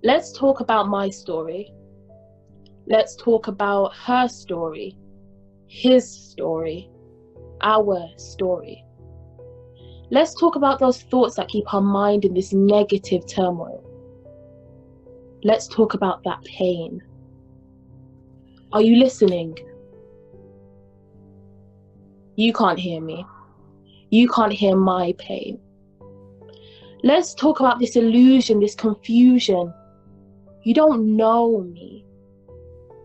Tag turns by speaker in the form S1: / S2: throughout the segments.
S1: Let's talk about my story. Let's talk about her story, his story, our story. Let's talk about those thoughts that keep our mind in this negative turmoil. Let's talk about that pain. Are you listening? You can't hear me. You can't hear my pain. Let's talk about this illusion, this confusion. You don't know me,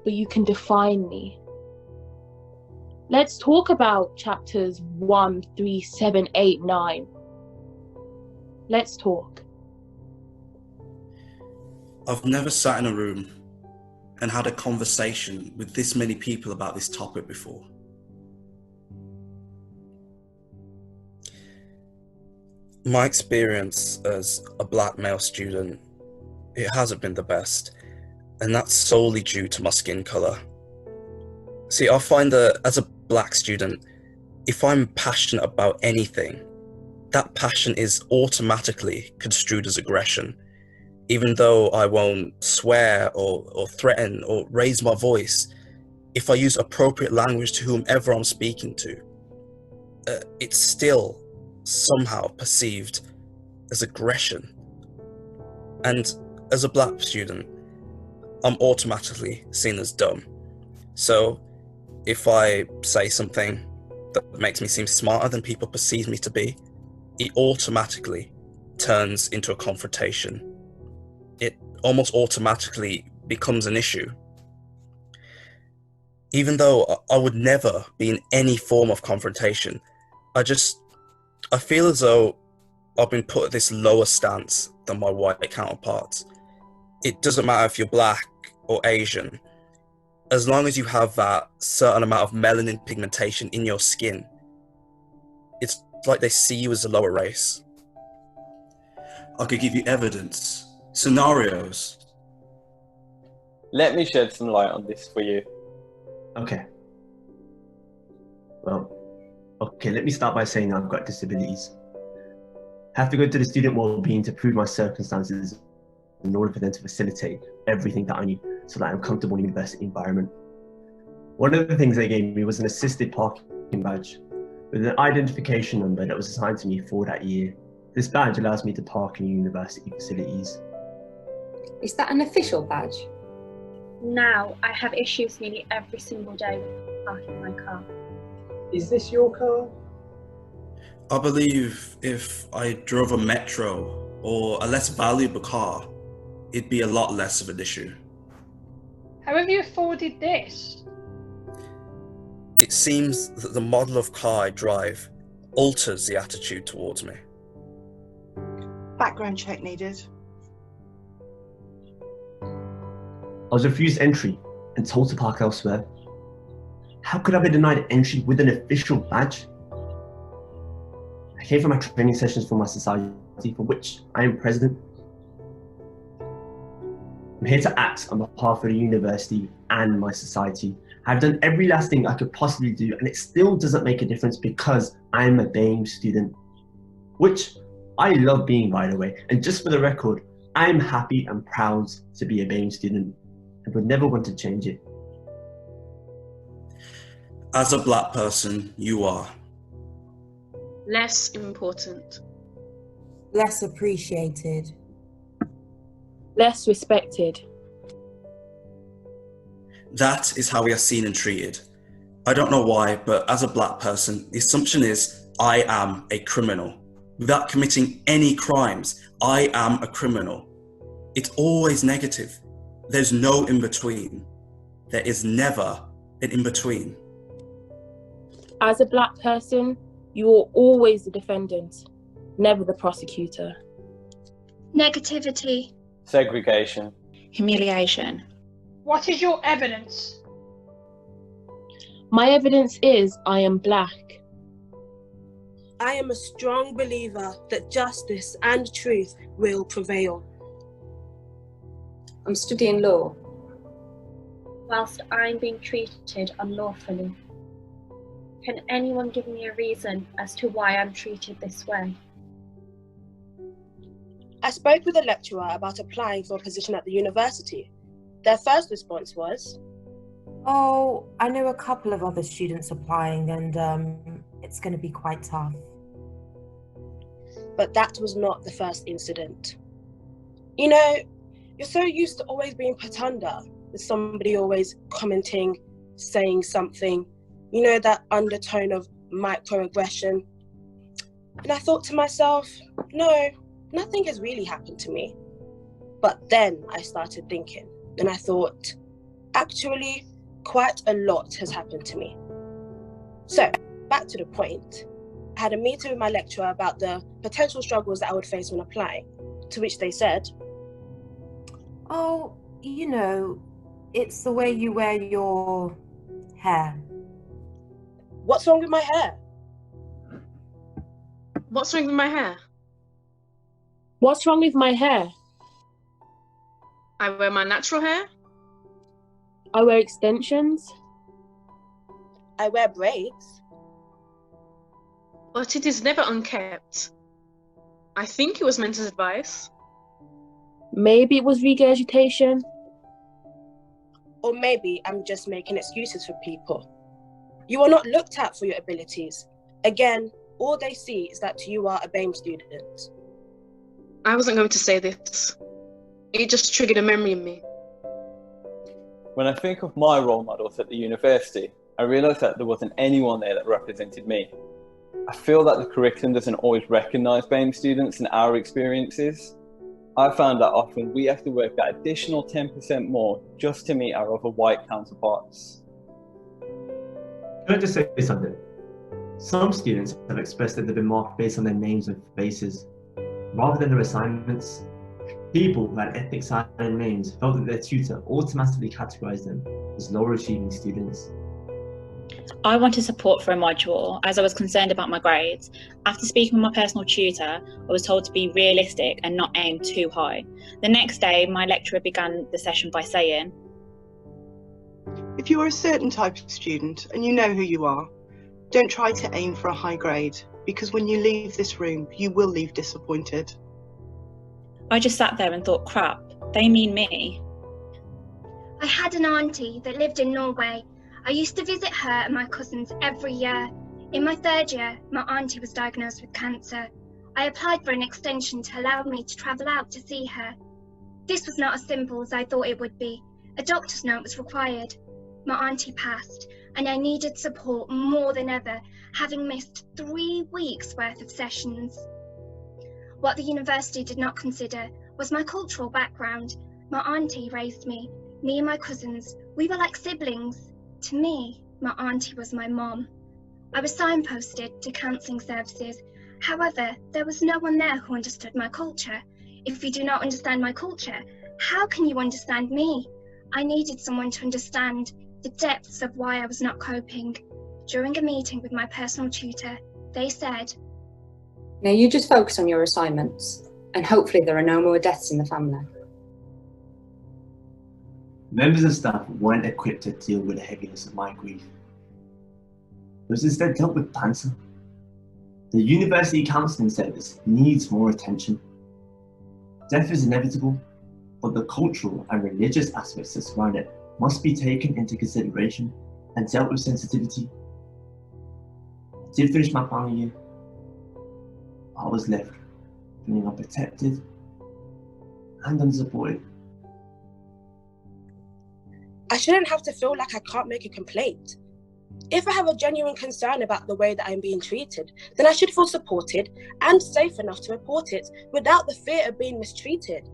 S1: but you can define me. Let's talk about chapters 1, 3, 7, 8, 9. Let's talk.
S2: I've never sat in a room and had a conversation with this many people about this topic before. My experience as a black male student, it hasn't been the best, and that's solely due to my skin colour. See, I find that as a black student, if I'm passionate about anything, that passion is automatically construed as aggression, even though I won't swear or threaten or raise my voice. If I use appropriate language to whomever I'm speaking to, it's still somehow perceived as aggression. And as a black student, I'm automatically seen as dumb. So if I say something that makes me seem smarter than people perceive me to be, it automatically turns into a confrontation. It almost automatically becomes an issue. Even though I would never be in any form of confrontation, I feel as though I've been put at this lower stance than my white counterparts. It doesn't matter if you're black or Asian, as long as you have that certain amount of melanin pigmentation in your skin, it's like they see you as a lower race.
S3: I could give you evidence, scenarios.
S4: Let me shed some light on this for you.
S5: Okay. Let me start by saying I've got disabilities. I have to go to the student wellbeing to prove my circumstances in order for them to facilitate everything that I need so that I'm comfortable in the university environment. One of the things they gave me was an assisted parking badge with an identification number that was assigned to me for that year. This badge allows me to park in university facilities.
S6: Is that an official badge?
S7: Now I have issues nearly every single day with parking my car.
S8: Is this your car?
S2: I believe if I drove a Metro or a less valuable car, it'd be a lot less of an issue.
S9: How have you afforded this?
S2: It seems that the model of car I drive alters the attitude towards me.
S10: Background check needed.
S5: I was refused entry and told to park elsewhere. How could I be denied entry with an official badge? I came for my training sessions for my society, for which I am president. I'm here to act on behalf of the university and my society. I've done every last thing I could possibly do, and it still doesn't make a difference because I'm a BAME student, which I love being, by the way. And just for the record, I'm happy and proud to be a BAME student and would never want to change it.
S2: As a black person, you are
S11: less important,
S12: less appreciated,
S1: less respected.
S2: That is how we are seen and treated. I don't know why, but as a black person, the assumption is I am a criminal. Without committing any crimes, I am a criminal. It's always negative. There's no in-between. There is never an in-between.
S1: As a black person, you are always the defendant, never the prosecutor.
S7: Negativity.
S4: Segregation.
S13: Humiliation.
S9: What is your evidence?
S1: My evidence is I am black.
S14: I am a strong believer that justice and truth will prevail.
S6: I'm studying law.
S7: Whilst I'm being treated unlawfully. Can anyone give me a reason as to why I'm treated this way?
S14: I spoke with a lecturer about applying for a position at the university. Their first response was,
S12: "Oh, I know a couple of other students applying and it's going to be quite tough."
S14: But that was not the first incident. You know, you're so used to always being put under, with somebody always commenting, saying something, you know, that undertone of microaggression. And I thought to myself, no, nothing has really happened to me. But then I started thinking, and I thought, actually, quite a lot has happened to me. So, back to the point. I had a meeting with my lecturer about the potential struggles that I would face when applying, to which they said,
S12: "Oh, you know, it's the way you wear your hair."
S14: "What's wrong with my hair?"
S11: What's wrong with my hair?
S1: What's wrong with my hair?
S11: I wear my natural hair.
S1: I wear extensions.
S14: I wear braids.
S11: But it is never unkept. I think it was meant as advice.
S1: Maybe it was regurgitation.
S14: Or maybe I'm just making excuses for people. You are not looked at for your abilities. Again, all they see is that you are a BAME student.
S11: I wasn't going to say this. It just triggered a memory in me.
S4: When I think of my role models at the university, I realise that there wasn't anyone there that represented me. I feel that the curriculum doesn't always recognise BAME students and our experiences. I found that often we have to work that additional 10% more just to meet our other white counterparts.
S5: Can I just say something? Some students have expressed that they've been marked based on their names and faces, rather than their assignments. People who had ethnic silent names felt that their tutor automatically categorised them as lower achieving students.
S10: I wanted support for a module as I was concerned about my grades. After speaking with my personal tutor, I was told to be realistic and not aim too high. The next day, my lecturer began the session by saying,
S13: "If you are a certain type of student and you know who you are, don't try to aim for a high grade, because when you leave this room, you will leave disappointed."
S10: I just sat there and thought, crap, they mean me.
S7: I had an auntie that lived in Norway. I used to visit her and my cousins every year. In my third year, my auntie was diagnosed with cancer. I applied for an extension to allow me to travel out to see her. This was not as simple as I thought it would be. A doctor's note was required. My auntie passed, and I needed support more than ever, having missed 3 weeks worth of sessions. What the university did not consider was my cultural background. My auntie raised me and my cousins, we were like siblings. To me, my auntie was my mom. I was signposted to counselling services. However, there was no one there who understood my culture. If you do not understand my culture, how can you understand me? I needed someone to understand the depths of why I was not coping. During a meeting with my personal tutor, they said,
S6: "Now you just focus on your assignments, and hopefully there are no more deaths in the family."
S5: Members of staff weren't equipped to deal with the heaviness of my grief. It was instead dealt with banter. The university counselling service needs more attention. Death is inevitable, but the cultural and religious aspects that surround it must be taken into consideration and dealt with sensitivity. I did finish my final year. I was left feeling unprotected and unsupported.
S14: I shouldn't have to feel like I can't make a complaint. If I have a genuine concern about the way that I'm being treated, then I should feel supported and safe enough to report it without the fear of being mistreated.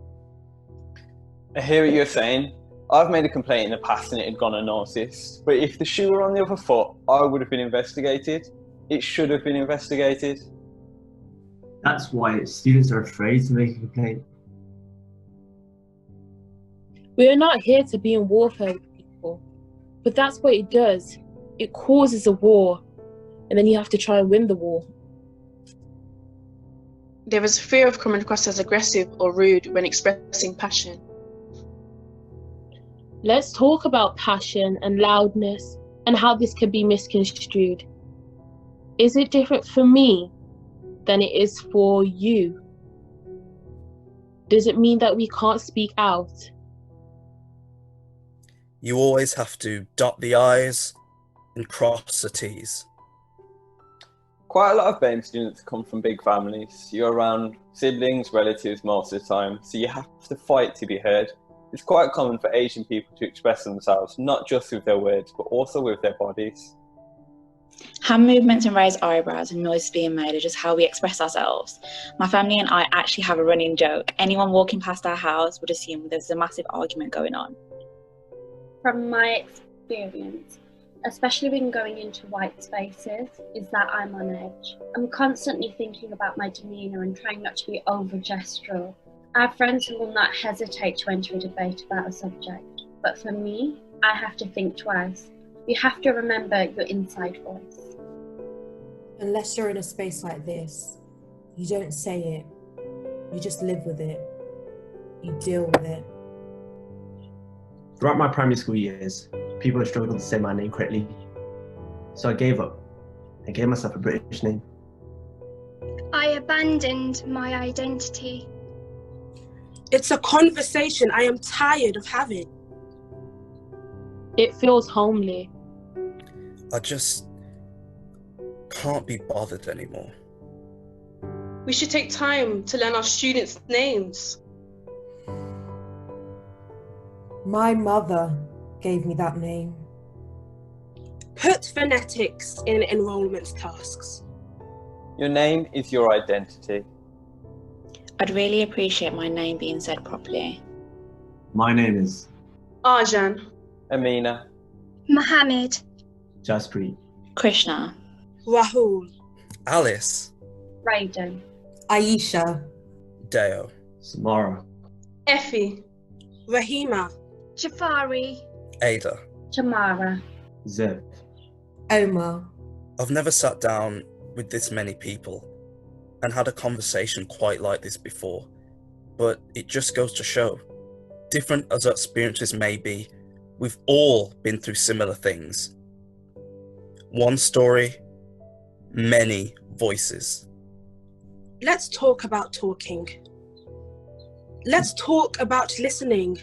S4: I hear what you're saying. I've made a complaint in the past and it had gone unnoticed. But if the shoe were on the other foot, I would have been investigated. It should have been investigated.
S5: That's why students are afraid to make a complaint.
S1: We are not here to be in warfare with people, but that's what it does. It causes a war, and then you have to try and win the war.
S11: There is a fear of coming across as aggressive or rude when expressing passion.
S1: Let's talk about passion and loudness and how this can be misconstrued. Is it different for me than it is for you? Does it mean that we can't speak out?
S2: You always have to dot the I's and cross the T's.
S4: Quite a lot of BAME students come from big families. You're around siblings, relatives most of the time, so you have to fight to be heard. It's quite common for Asian people to express themselves, not just with their words, but also with their bodies.
S10: Hand movements and raised eyebrows and noises being made are just how we express ourselves. My family and I actually have a running joke. Anyone walking past our house would assume there's a massive argument going on.
S15: From my experience, especially when going into white spaces, is that I'm on edge. I'm constantly thinking about my demeanour and trying not to be over-gestural. I have friends who will not hesitate to enter a debate about a subject, but for me, I have to think twice. You have to remember your inside voice.
S12: Unless you're in a space like this, you don't say it. You just live with it. You deal with it.
S5: Throughout my primary school years, people have struggled to say my name correctly. So I gave up. I gave myself a British name.
S7: I abandoned my identity.
S14: It's a conversation I am tired of having.
S1: It feels homely.
S2: I just can't be bothered anymore.
S11: We should take time to learn our students' names.
S12: My mother gave me that name.
S14: Put phonetics in enrolment tasks.
S4: Your name is your identity.
S10: I'd really appreciate my name being said properly.
S5: My name is
S11: Arjan.
S4: Amina.
S7: Mohammed.
S5: Jaspreet.
S10: Krishna.
S14: Rahul.
S2: Alice.
S15: Raiden.
S12: Aisha.
S2: Deo.
S5: Samara.
S11: Effie.
S14: Rahima.
S7: Jafari.
S2: Ada.
S15: Tamara.
S5: Zeb.
S12: Omar.
S2: I've never sat down with this many people and had a conversation quite like this before, but it just goes to show, different as our experiences may be, we've all been through similar things. One story, many voices.
S14: Let's talk about talking. Let's talk about listening.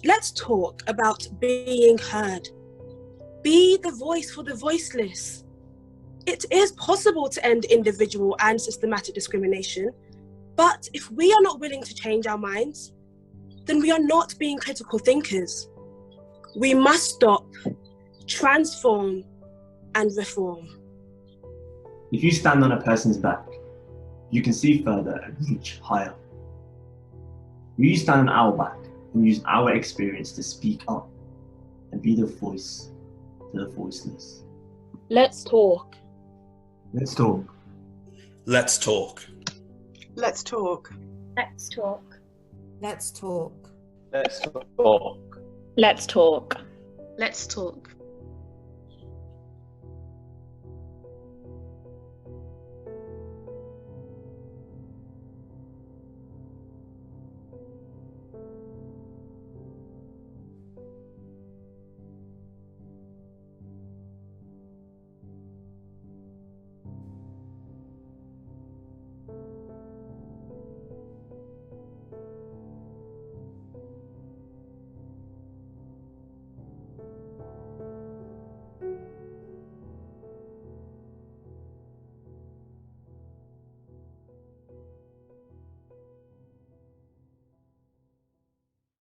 S14: Let's talk about being heard. Be the voice for the voiceless. It is possible to end individual and systematic discrimination, but if we are not willing to change our minds, then we are not being critical thinkers. We must stop, transform, and reform.
S5: If you stand on a person's back, you can see further and reach higher. We stand on our back and use our experience to speak up and be the voice to the voiceless.
S1: Let's talk.
S5: Let's talk.
S2: Let's talk.
S13: Let's talk.
S15: Let's talk.
S12: Let's talk.
S4: Let's talk.
S10: Let's talk.
S11: Let's talk.